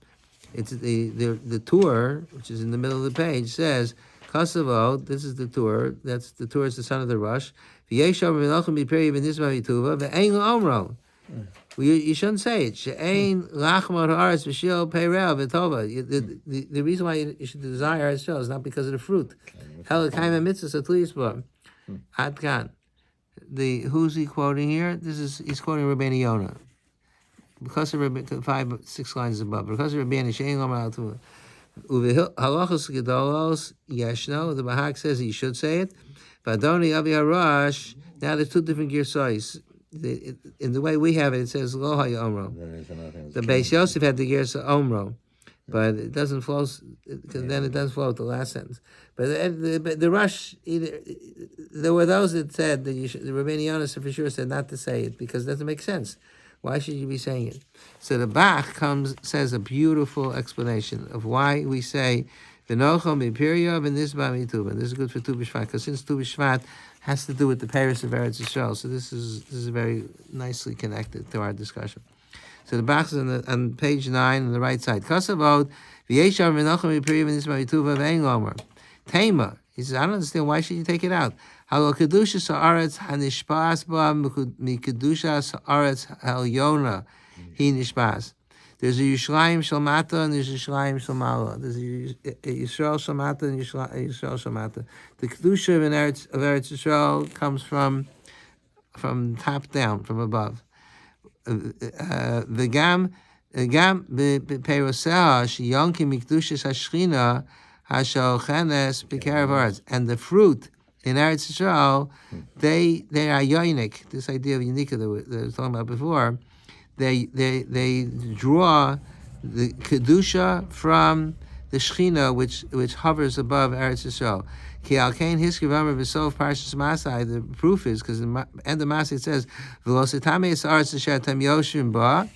it's the tour, which is in the middle of the page, says Kosovo. This is the tour. That's the tour. Is the son of the Rush. You shouldn't say it. The reason why you should desire Israel is not because of the fruit. Adkan. Who's he quoting here? He's quoting Rabbeinu Yonah. Because of 5-6 lines above. Because of Rabbeinu Shein Lomar Altu. Halachos Gedolos Yeshno. The Bahag says he should say it. Vadoni Avi Harash. Now there's two different girsais. In the way we have it, it says Lo Hayomro. The Beis Yosef had the girsa Omro. But it doesn't flow, because then it does flow with the last sentence. But the Rush, there were those that said that the Rabbeinu Yonah for sure said not to say it because it doesn't make sense. Why should you be saying it? So the Bach says a beautiful explanation of why we say V'nochom Imperiya v'nisba mituba. This is good for Tu Bishvat, because since Tu Bishvat has to do with the Paris of Eretz Yisrael, so this is very nicely connected to our discussion. So the Bach is on page 9 on the right side. Kasavod, v'yeshar v'nochem v'piriv v'nisma v'tuva v'ein lomer. Tema. He says, I don't understand. Why should you take it out? Halo kedusha sa'aretz hanishpas ba mikedusha sa'aretz halyona he nishpas. There's a Yisraelim Shalmata and there's a Yisraelim Shalmala. There's a Yisrael Shalmata and Yisrael Shalmata. The kedusha of Eretz Yisrael comes from top down, from above. V'gam b'peiroseh sheyonkim mikdushas hashchina hashochenes b'kerev haaretz, and the fruit in Eretz Yisrael, they are yonik. This idea of yonika that we were talking about before, they draw the kedusha from the Shechina which hovers above Eretz Yisrael. Ki al kain hiskiv amar b'sof parshas Masai. The proof is because in the end of Masai it says v'lositame esaretz asher tam yoshim ba.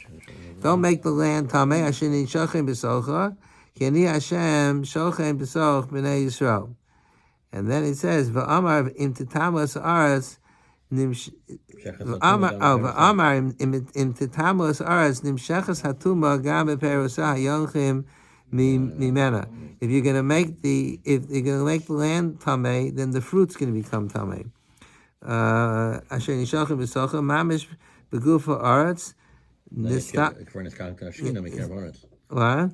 Don't make the land tamei asher nichachem b'socha ki ani Hashem shochem b'soch b'nei Yisrael. And then it says v'amar im titamas aretz v'amar im titamas aretz nimshachas hatuma gam b'perosah yonchim mimena. If you're gonna make the land tamei, then the fruit's gonna become tamei. Asher nishachim b'socha mamish begufa aretz. What?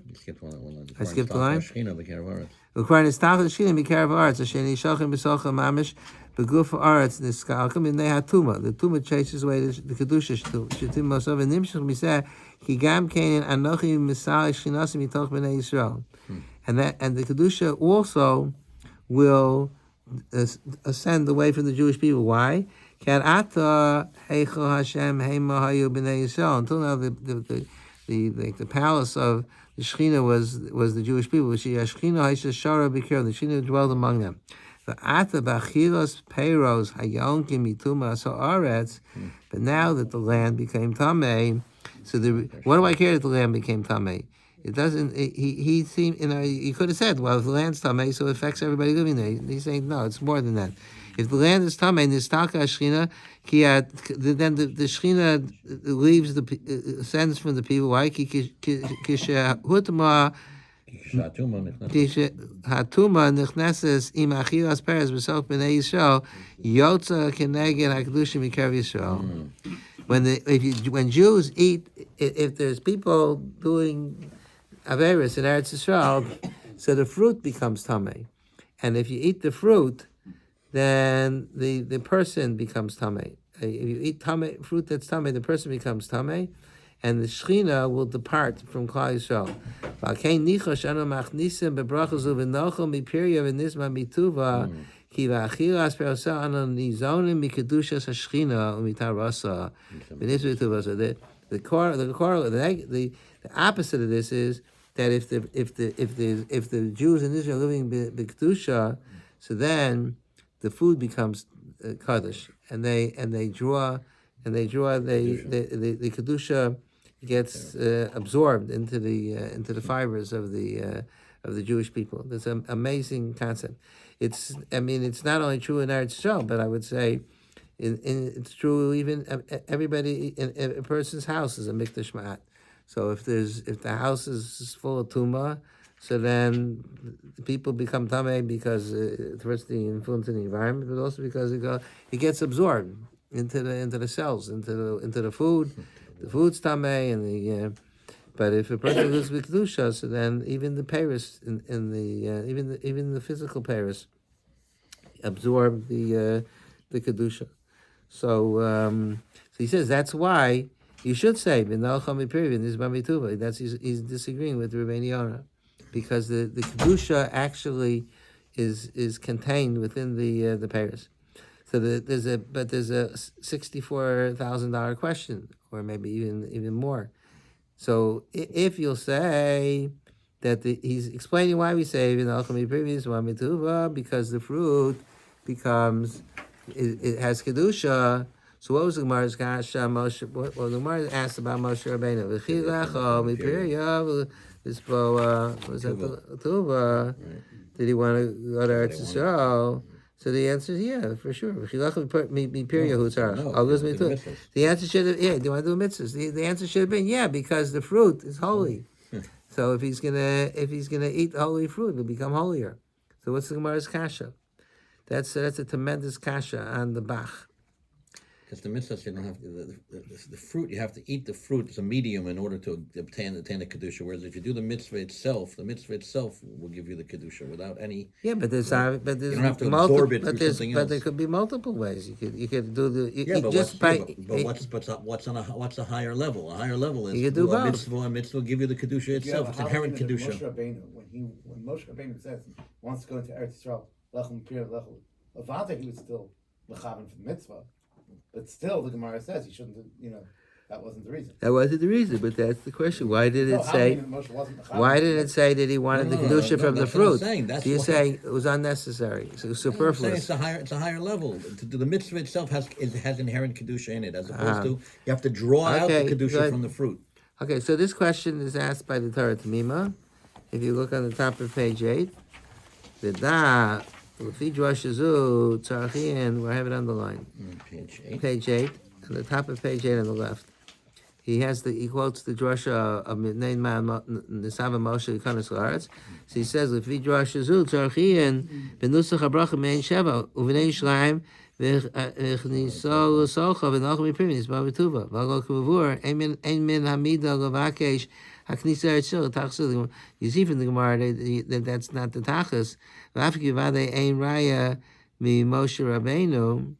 You skipped one. I skipped the line. The tuma chases away the kedusha. And the kedusha also will ascend away from the Jewish people. Why? Until now, the palace of the Shechina was the Jewish people. The Shechina dwelled among them. But now that the land became tamei, so what do I care that the land became tamei? It doesn't. He seemed, he could have said, well, if the land's tamei, so it affects everybody living there. He's saying no, it's more than that. If the land is tamei, nistalka shchina, then the shchina leaves sends from the people. Why? Kisha hutma. Hatuma nechneses im achilas peres b'soch b'nei Yisrael yotza keneged hakedushim mikar Yisrael. When Jews eat, if there's people doing averis in Eretz Yisrael, so the fruit becomes tamei, and if you eat the fruit, then the person becomes tamei. If you eat fruit that's tamei, the person becomes tamei, and the Shechina will depart from Klal Yisrael. V'alkein nichosh anu machnisim bebrachos uv'nochel mipirya v'nizma mituva ki v'achilas perosa anu nizonim mikedushas hashchina umitarasa v'nizma mituva. So the opposite of this is that if the Jews in Israel are living b'kedusha, so then the food becomes kaddish, and they draw the kedusha gets absorbed into the fibers of the Jewish people. That's an amazing concept. It's not only true in Eretz Yisrael, but I would say it's true even everybody in a person's house is a mikdash ma'at. So if the house is full of tuma, so then people become tamei because first the influence in the environment, but also because it gets absorbed into the cells, into the food. The food's tamei, and but if a person lives with kedusha, so then even the paris even the physical paris absorb the kedusha. So he says that's why you should say that's he's disagreeing with Rebbeinu Yonah, because the kedusha actually is contained within the paris. So there's a $64,000 question, or maybe even more. So if you'll say that he's explaining why we say because the fruit becomes it has kedusha. So what was the Gemara's kasha? Moshe. Well, the Gemara asked about Moshe Rabbeinu. Was that Tuva? Did he want to go to Eretz Yisrael? So the answer is yeah, for sure. The answer should have, yeah, do you want to do mitzvahs? The answer should have been yeah, because the fruit is holy. So if he's gonna eat holy fruit, it'll become holier. So what's the Gemara's kasha? That's a tremendous kasha on the Bach. Because the mitzvah, you don't have the fruit. You have to eat the fruit as a medium in order to obtain the kedusha. Whereas if you do the mitzvah itself will give you the kedusha without any. Yeah, but there's you don't have to absorb it through something else. But there could be multiple ways. You could do the what's a higher level? A higher level is you could do a mitzvah will give you the kedusha itself. It's inherent kedusha. When Moshe Rabbeinu says he wants to go into Eretz Yisrael, lechem pir lechem levanta, he was still lechaven for the mitzvah. But still, the Gemara says he shouldn't. That wasn't the reason. That wasn't the reason, but that's the question. Why did it say? Why didn't it say that he wanted the kedusha from the fruit? So you're saying it was unnecessary, so superfluous. It's a higher level. The mitzvah itself has inherent kedusha in it, as opposed to you have to draw out the kedusha from the fruit. Okay, so this question is asked by the Torah Tamima. If you look on the top of page 8, the da. We'll have it underlined. Page 8, at the top of page 8 on the left. He quotes the drasha of Midnain Man Nisava Moshe Kanas Laaretz. So he says, "Lefi drasha zu tzarchian benusach habracha mein sheva uvenei shleim v'chnisol socha v'nachmi primis b'avituva v'agol k'mavur ein min hamida levakesh haknisa etzil tachsil." You see from the Gemara that that's not the tachas. V'afki v'adei ein raya mi Moshe Rabbeinu.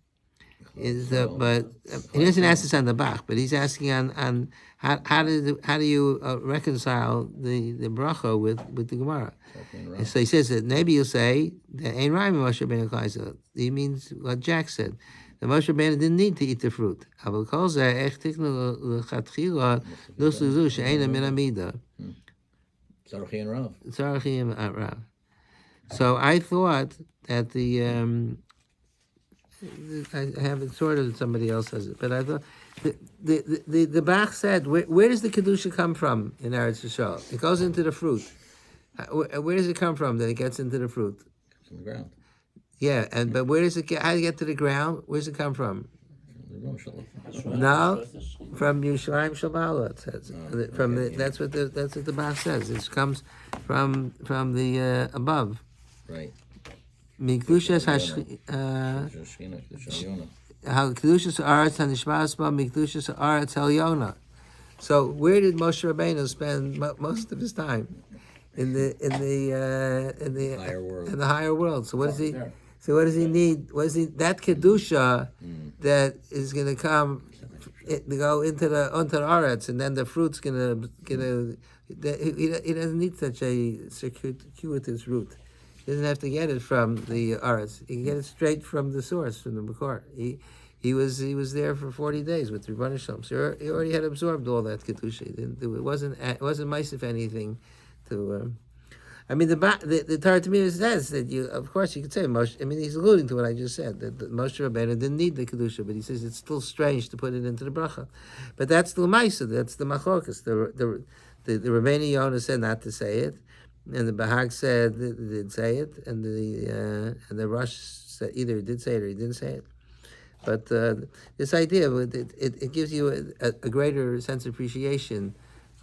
But he doesn't ask this on the Bach, but he's asking on how do you reconcile the bracha with the Gemara? And so he says that maybe you'll say that Ein Raya Moshe Rabbeinu Kaisa. He means what Jack said. The Moshe Rabbeinu didn't need to eat the fruit. So I thought that I have it sort of, somebody else has it, but I thought the Bach said, where does the kedusha come from in Eretz Yisrael? It goes into the fruit. Where does it come from that it gets into the fruit? From the ground. Yeah, but where does it get? How do you get to the ground? Where does it come from? No, from Yerushalayim Shabala. It says from the. That's what the Bach says. It comes from the above. Right. Mikdushas how Kedushas Aretz Hanishmas Ba Mikdushas Aretz Helyona. So where did Moshe Rabbeinu spend most of his time? In the Higher world. In the higher world. So what does he? So what does he need? What is he? That kedusha that is going to come, to go onto the aretz, and then the fruit's going to. He doesn't need such a circuitous route. He doesn't have to get it from the aretz. He can get it straight from the source, from the makor. He was there for 40 days with Rebbeinu Shalom. So he already had absorbed all that kedusha. It wasn't mice if anything to. I mean, the Torah Tamim says that of course, you could say Moshe. I mean, he's alluding to what I just said that Moshe Rabbeinu didn't need the kedusha, but he says it's still strange to put it into the bracha. But that's the Maisa. That's the machlokas. The remaining Yonah said not to say it, and the Bahag said did say it, and the Rosh said either he did say it or he didn't say it. But this idea, it gives you a greater sense of appreciation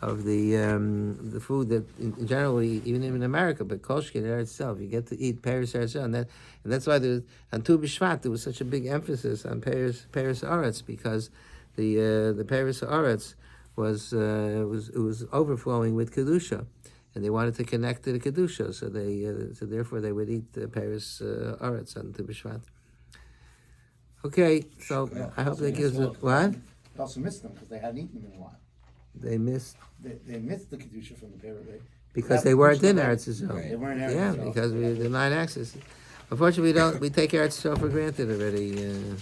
of the food that in generally even in America, but Kolshkin itself, you get to eat Paris and that's why on Tu Bishvat there was such a big emphasis on Paris Aretz, because the Paris Aretz was overflowing with kedusha, and they wanted to connect to the kedusha, so therefore they would eat the Paris Aretz on Tu Bishvat. Okay, so I hope that gives it what? They also missed them because they hadn't eaten them in a while. They missed They missed the kedusha from the Paris. because they weren't in Eretz Yisrael. Right. They weren't in Eretz Yeah, Yisrael. because we denied access. Unfortunately, we take Eretz Yisrael for granted already.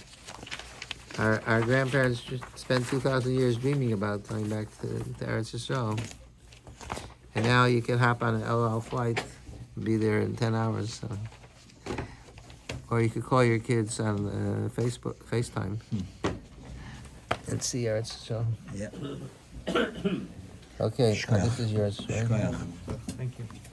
Our grandparents just spent 2,000 years dreaming about going back to Eretz Yisrael, and now you can hop on an El Al flight and be there in 10 hours. So. Or you could call your kids on FaceTime and see Eretz Yisrael. Yeah. Okay, this is yours, right? Shkoyach. Thank you.